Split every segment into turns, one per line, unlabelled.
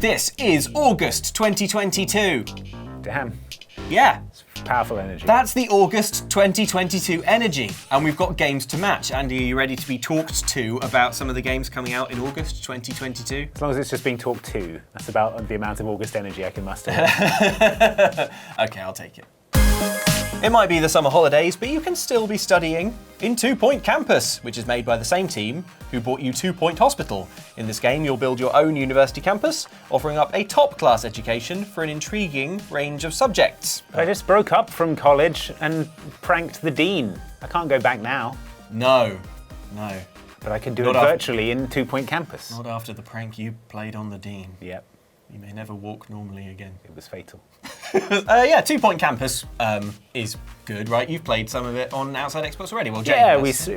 This is August 2022.
Damn.
Yeah.
Powerful energy.
That's the August 2022 energy. And we've got games to match. Andy, are you ready to be talked to about some of the games coming out in August 2022?
As long as it's just being talked to. That's about the amount of August energy I can muster.
Okay, I'll take it. It might be the summer holidays, but you can still be studying in 2 Point Campus, which is made by the same team who brought you 2 Point Hospital. In this game, you'll build your own university campus, offering up a top-class education for an intriguing range of subjects.
I just broke up from college and pranked the dean. I can't go back now.
No.
But I can do it virtually in 2 Point Campus.
Not after the prank you played on the dean.
Yep.
You may never walk normally again.
It was fatal.
Yeah, 2 Point Campus is good, right? You've played some of it on Outside Xbox already. Well, Jane has.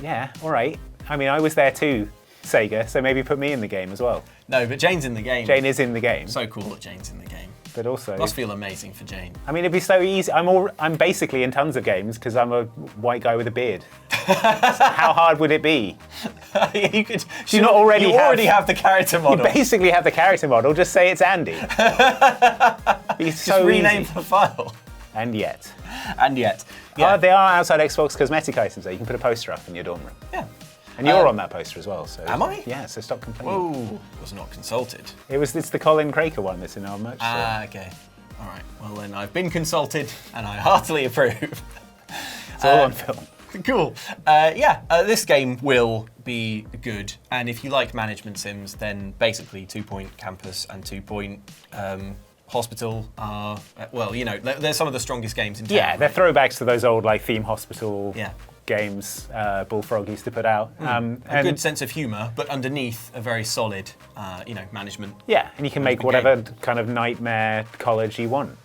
Yeah, all right. I mean, I was there too, Sega, so maybe put me in the game as well.
No, but Jane's in the game.
Jane is in the game.
So cool that Jane's in the game.
But also...
Must feel amazing for Jane.
I mean, it'd be so easy. I'm basically in tons of games because I'm a white guy with a beard. So how hard would it be?
You could.
You already
have the character model.
You basically have the character model. Just say it's Andy. It's so
just rename
easy.
the file.
And yet.
Yeah.
They are outside Xbox cosmetic items though. You can put a poster up in your dorm room.
Yeah.
And you're on that poster as well. So
am I?
Yeah, so stop complaining.
Whoa, was not consulted.
It's the Colin Craker one that's in our merch store.
Okay. All right. Well, then I've been consulted and I heartily approve.
It's all on film.
Cool. This game will be good. And if you like management sims, then basically 2 Point Campus and 2 Point Hospital are, they're some of the strongest games in town.
Yeah, they're throwbacks to those old Theme Hospital games Bullfrog used to put out.
A good sense of humour, but underneath a very solid, management.
Yeah, and you can make whatever kind of nightmare college you want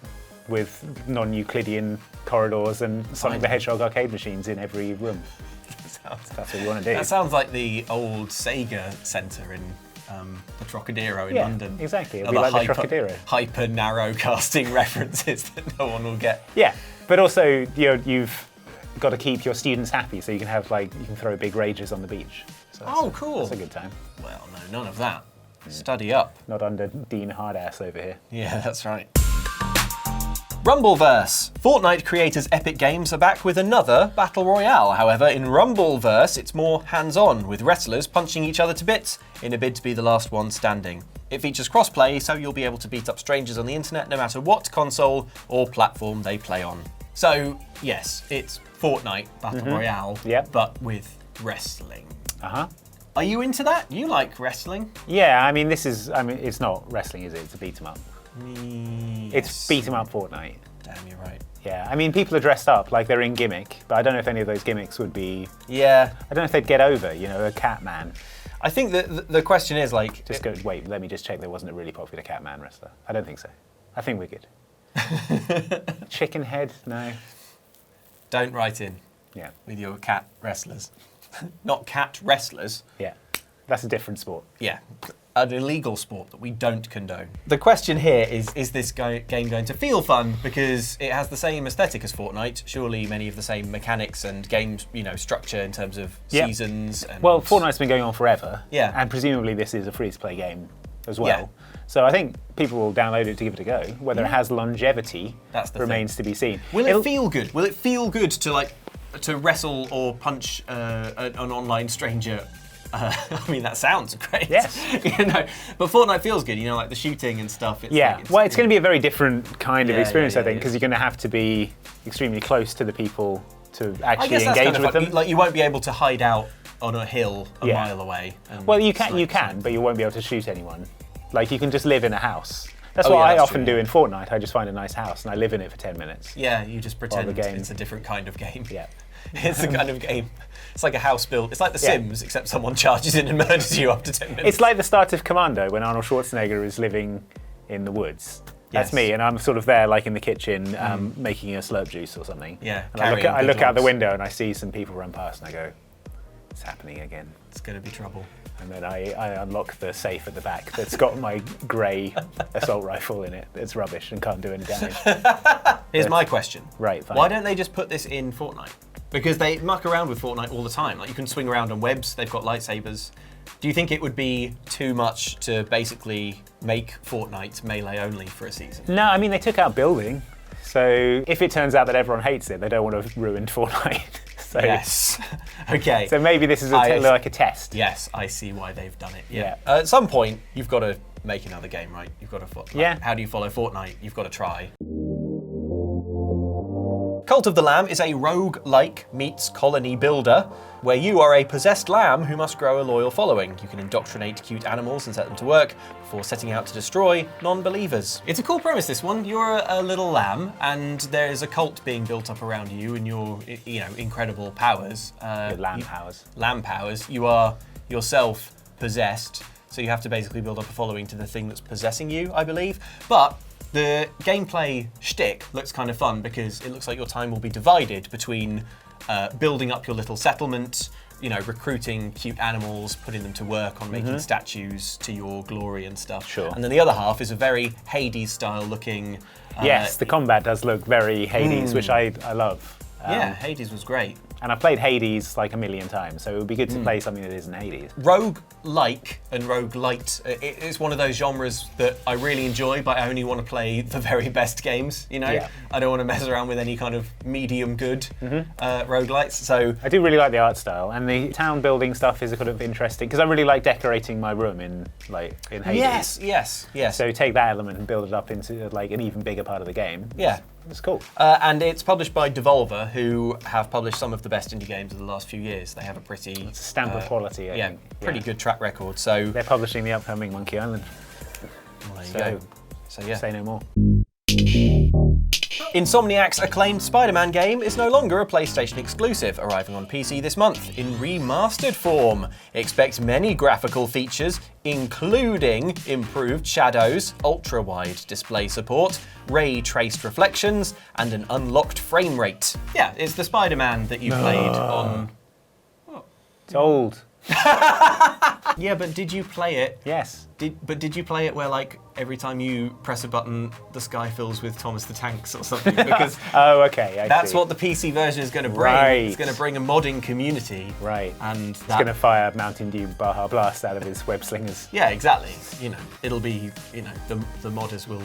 with non-Euclidean corridors and Sonic the Hedgehog arcade machines in every room. That's what you want to do.
That sounds like the old Sega Centre in the Trocadero in London.
Exactly. It'll be like the Trocadero.
Hyper narrow casting references that no one will get.
Yeah, but also you've got to keep your students happy, so you can have you can throw big rages on the beach. So
cool.
That's a good time.
Well, no, none of that. Study up.
Not under Dean Hardass over here.
Yeah, that's right. Rumbleverse. Fortnite creators Epic Games are back with another Battle Royale. However, in Rumbleverse, it's more hands-on, with wrestlers punching each other to bits in a bid to be the last one standing. It features cross-play, so you'll be able to beat up strangers on the internet no matter what console or platform they play on. So, yes, it's Fortnite Battle Royale, but with wrestling.
Uh-huh.
Are you into that? You like wrestling?
Yeah, it's not wrestling, is it? It's a beat-em-up. It's beat-em-up Fortnite.
Damn, you're right.
Yeah, I mean, people are dressed up like they're in gimmick, but I don't know if any of those gimmicks would be...
Yeah.
I don't know if they'd get over, a Catman.
I think that the question is
Wait, let me just check there wasn't a really popular Catman wrestler. I don't think so. I think we're good. Chicken head? No.
Don't write in.
Yeah.
With your cat wrestlers. Not cat wrestlers.
Yeah. That's a different sport.
Yeah. An illegal sport that we don't condone. The question here is this game going to feel fun? Because it has the same aesthetic as Fortnite. Surely many of the same mechanics and game, structure in terms of seasons. And
well, Fortnite's been going on forever.
Yeah.
And presumably this is a free-to-play game as well.
Yeah.
So I think people will download it to give it a go. Whether it has longevity remains to be seen.
Will it feel good? Will it feel good to wrestle or punch an online stranger? I mean, that sounds great.
Yes.
But Fortnite feels good, like the shooting and stuff.
It's going to be a very different kind of experience, I think, because you're going to have to be extremely close to the people to actually engage with them.
Like you won't be able to hide out on a hill a mile away.
Well, you can, but you won't be able to shoot anyone. Like, you can just live in a house. That's what I often do in Fortnite. I just find a nice house and I live in it for 10 minutes.
Yeah, you just pretend it's a different kind of game.
Yeah.
It's the kind of game. It's like a house built. It's like The Sims, except someone charges in and murders you after 10 minutes.
It's like the start of Commando when Arnold Schwarzenegger is living in the woods. That's me, and I'm sort of there, in the kitchen, making a slurp juice or something.
Yeah.
And I look out the window and I see some people run past, and I go, "It's happening again.
It's going to be trouble."
And then I unlock the safe at the back that's got my grey assault rifle in it. It's rubbish and can't do any damage.
Here's my question.
Right, fine.
Why don't they just put this in Fortnite? Because they muck around with Fortnite all the time. Like, you can swing around on webs, they've got lightsabers. Do you think it would be too much to basically make Fortnite melee only for a season?
No, I mean, they took out building. So if it turns out that everyone hates it, they don't want to ruin Fortnite. So,
yes. Okay.
So maybe this is like a test.
Yes, I see why they've done it.
Yeah.
At some point, you've got to make another game, right? You've got to.
Yeah.
How do you follow Fortnite? You've got to try. Cult of the Lamb is a rogue-like meets colony builder, where you are a possessed lamb who must grow a loyal following. You can indoctrinate cute animals and set them to work before setting out to destroy non-believers. It's a cool premise, this one. You're a little lamb, and there is a cult being built up around you and your, incredible powers.
Lamb powers.
Lamb powers. You are yourself possessed, so you have to basically build up a following to the thing that's possessing you, I believe. But the gameplay shtick looks kind of fun because it looks like your time will be divided between building up your little settlement, recruiting cute animals, putting them to work on making statues to your glory and stuff.
Sure.
And then the other half is a very Hades-style looking.
Yes, the combat does look very Hades, which I love.
Yeah, Hades was great.
And I've played Hades like a million times, so it would be good to play something that isn't Hades.
Rogue-like and roguelite, it's one of those genres that I really enjoy, but I only want to play the very best games,
Yeah.
I don't want to mess around with any kind of medium good roguelites, so...
I do really like the art style, and the town building stuff is kind of interesting, because I really like decorating my room in Hades.
Yes.
So take that element and build it up into an even bigger part of the game.
Yeah.
It's cool.
And it's published by Devolver, who have published some of the best indie games of the last few years. They have a pretty...
It's a stamp of quality, I think.
Pretty good track record, so...
They're publishing the upcoming Monkey Island.
Well, there you go. So yeah.
Say no more.
Insomniac's acclaimed Spider-Man game is no longer a PlayStation exclusive, arriving on PC this month in remastered form. Expect many graphical features, including improved shadows, ultra-wide display support, ray-traced reflections, and an unlocked frame rate. Yeah, it's the Spider-Man that you played on...
It's old.
Yeah, but did you play it?
Yes.
Did you play it where, every time you press a button, the sky fills with Thomas the Tanks or something? Because
oh, okay,
that's
see.
what the PC version is going to bring.
Right.
It's going to bring a modding community.
Right.
And
it's going to fire Mountain Dew Baja Blast out of his web slingers.
Yeah, exactly. It'll be, the modders will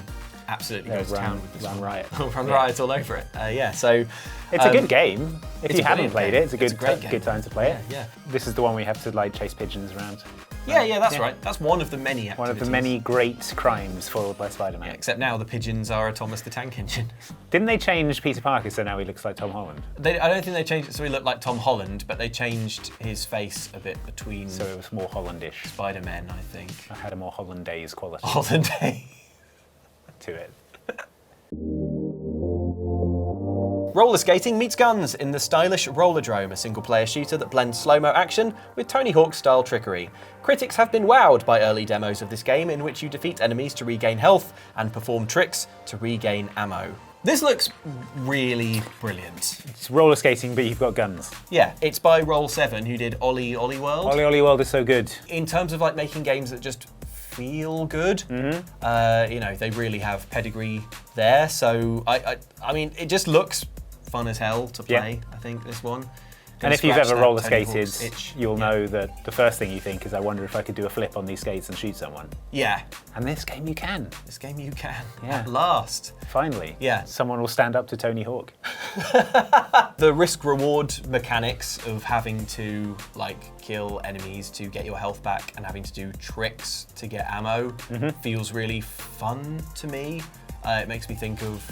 absolutely go to town with this
run
one.
riot.
Run riot all over it. So
it's a good game. If you haven't played
game.
it, it's a good time to play it.
Yeah.
This is the one we have to chase pigeons around.
Yeah, that's right. That's one of the many activities.
One of the many great crimes foiled by Spider-Man.
Yeah, except now the pigeons are a Thomas the Tank Engine.
Didn't they change Peter Parker so now he looks like Tom Holland?
I don't think they changed it so he looked like Tom Holland, but they changed his face a bit between...
So it was more Hollandish.
Spider-Man, I think.
I had a more Hollandaise quality.
Hollandaise.
To it.
Roller skating meets guns in the stylish Rollerdrome, a single-player shooter that blends slow-mo action with Tony Hawk-style trickery. Critics have been wowed by early demos of this game in which you defeat enemies to regain health and perform tricks to regain ammo. This looks really brilliant.
It's roller skating, but you've got guns.
Yeah, it's by Roll7, who did Ollie Ollie World.
Ollie Ollie World is so good.
In terms of making games that just feel good, they really have pedigree there. So I mean, it just looks fun as hell to play. I think this one.
And if you've ever roller skated, you'll know that the first thing you think is, I wonder if I could do a flip on these skates and shoot someone.
Yeah.
And this game you can.
This game you can.
Yeah.
At last.
Finally.
Yeah.
Someone will stand up to Tony Hawk.
The risk-reward mechanics of having to kill enemies to get your health back and having to do tricks to get ammo feels really fun to me. It makes me think of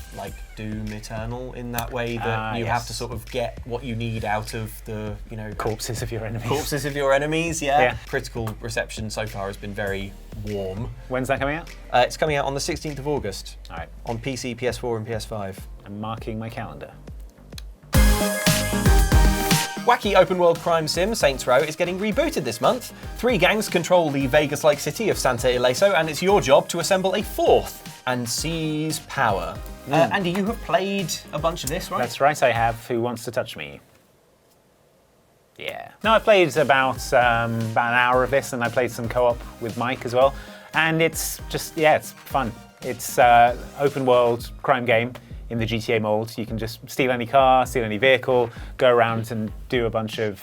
Doom Eternal in that way, that you have to sort of get what you need out of the
corpses of your enemies.
Corpses of your enemies, yeah. Critical reception so far has been very warm.
When's that coming out?
It's coming out on the 16th of August.
All right.
On PC, PS4 and PS5.
I'm marking my calendar.
Wacky open-world crime sim Saints Row is getting rebooted this month. 3 gangs control the Vegas-like city of Santa Ileso, and it's your job to assemble a 4th and seize power. Andy, you have played a bunch of this, right?
That's right, I have. Who Wants to Touch Me? Yeah. No, I played about an hour of this, and I played some co-op with Mike as well. And it's just, it's fun. It's open-world crime game. in the GTA mold. You can just steal any car, steal any vehicle, go around and do a bunch of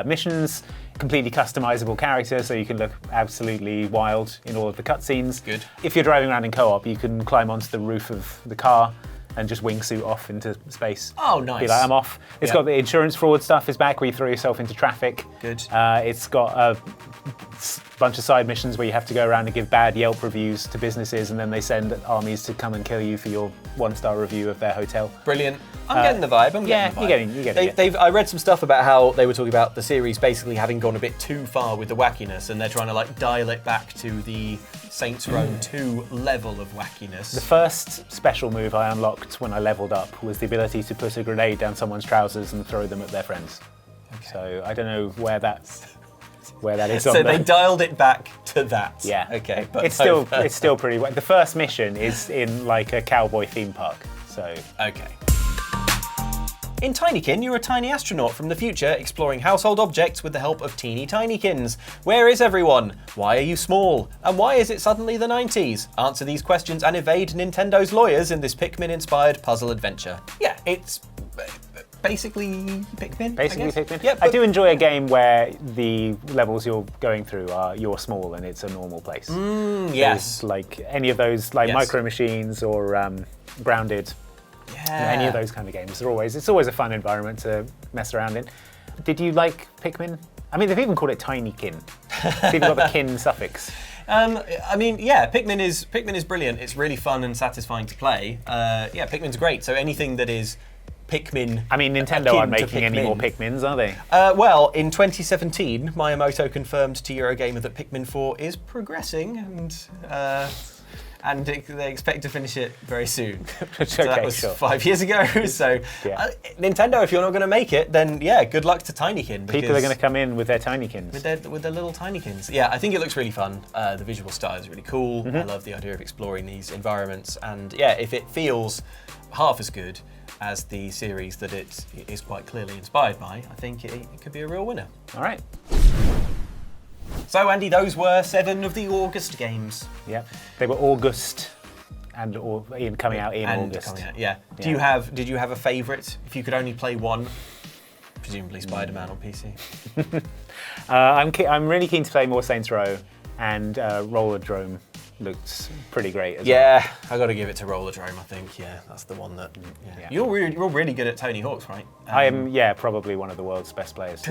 missions. Completely customizable character, so you can look absolutely wild in all of the cutscenes.
Good.
If you're driving around in co-op, you can climb onto the roof of the car and just wingsuit off into space.
Oh, nice.
Be like, I'm off. It's got the insurance fraud stuff is back, where you throw yourself into traffic.
Good.
It's got a bunch of side missions where you have to go around and give bad Yelp reviews to businesses, and then they send armies to come and kill you for your 1-star review of their hotel.
Brilliant. I'm getting the vibe.
You're getting it.
I read some stuff about how they were talking about the series basically having gone a bit too far with the wackiness, and they're trying to like dial it back to the Saints Row 2 level of wackiness.
The first special move I unlocked when I leveled up was the ability to put a grenade down someone's trousers and throw them at their friends. Okay. So I don't know where that is on
So they dialed it back to that.
Yeah.
Okay. But
it's still pretty. The first mission is in like a cowboy theme park. So.
Okay. In Tinykin, you're a tiny astronaut from the future exploring household objects with the help of teeny Tinykins. Where is everyone? Why are you small? And why is it suddenly the 90s? Answer these questions and evade Nintendo's lawyers in this Pikmin-inspired puzzle adventure. Yeah, it's basically Pikmin.
Basically Pikmin.
Yeah,
I do enjoy a game where the levels you're going through are you're small and it's a normal place.
Yes.
Like any of those, like Micro Machines or Grounded.
Yeah.
Any of those kind of games. It's always a fun environment to mess around in. Did you like Pikmin? I mean, they've even called it Tinykin. People got the kin suffix.
I mean, yeah, Pikmin is brilliant. It's really fun and satisfying to play. Yeah, Pikmin's great. So anything that is Pikmin.
I mean, Nintendo aren't making any more Pikmins, are they?
Well, in 2017, Miyamoto confirmed to Eurogamer that Pikmin 4 is progressing and they expect to finish it very soon. So that was 5 years ago. So Nintendo, if you're not going to make it, then yeah, good luck to Tinykin.
People are going to come in with their Tinykins.
With their little Tinykins. Yeah, I think it looks really fun. The visual style is really cool. I love the idea of exploring these environments. And yeah, if it feels half as good as the series that it is quite clearly inspired by, I think it could be a real winner.
All right.
So Andy, those were 7 of the August games.
Yeah, they were August and coming out in August.
Coming out, yeah. Did you have a favourite? If you could only play one, presumably Spider-Man on PC.
I'm really keen to play more Saints Row, and Rollerdrome looks pretty great.
Yeah, I got to give it to Rollerdrome. I think that's the one that. Yeah. You're really good at Tony Hawk's, right?
I am probably one of the world's best players.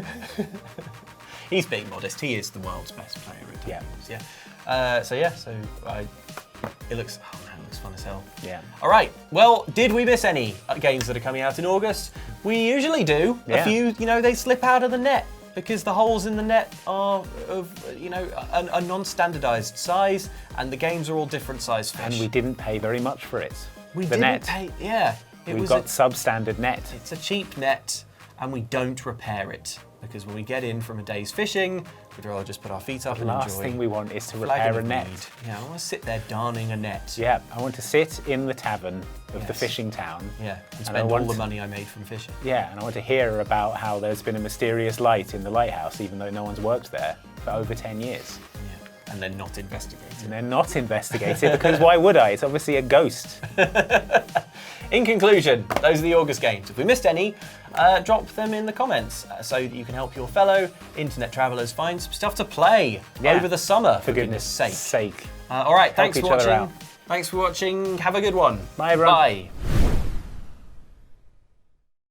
He's being modest. He is the world's best player at Tony Hawk's. It looks fun as hell.
Yeah.
All right. Well, did we miss any games that are coming out in August? We usually do.
Yeah.
A few, they slip out of the net because the holes in the net are of, a non-standardized size, and the games are all different size fish.
And we didn't pay very much for it.
We didn't pay. Yeah.
We've got substandard net.
It's a cheap net, and we don't repair it. Because when we get in from a day's fishing, we'd rather just put our feet up and enjoy.
The last thing we want is to repair a net.
Yeah, I want to sit there darning a net.
Yeah, I want to sit in the tavern of the fishing town.
Yeah, and spend all the money I made from fishing.
Yeah, and I want to hear about how there's been a mysterious light in the lighthouse, even though no one's worked there for over 10 years.
Yeah, and they're not investigated.
And they're not investigated, because why would I? It's obviously a ghost.
In conclusion, those are the August games. If we missed any, drop them in the comments so that you can help your fellow internet travelers find some stuff to play over the summer, for goodness sake.
sake.
All right, thanks
Help
for
each other
watching.
out.
Thanks for watching. Have a good one.
Bye, everyone.
Bye.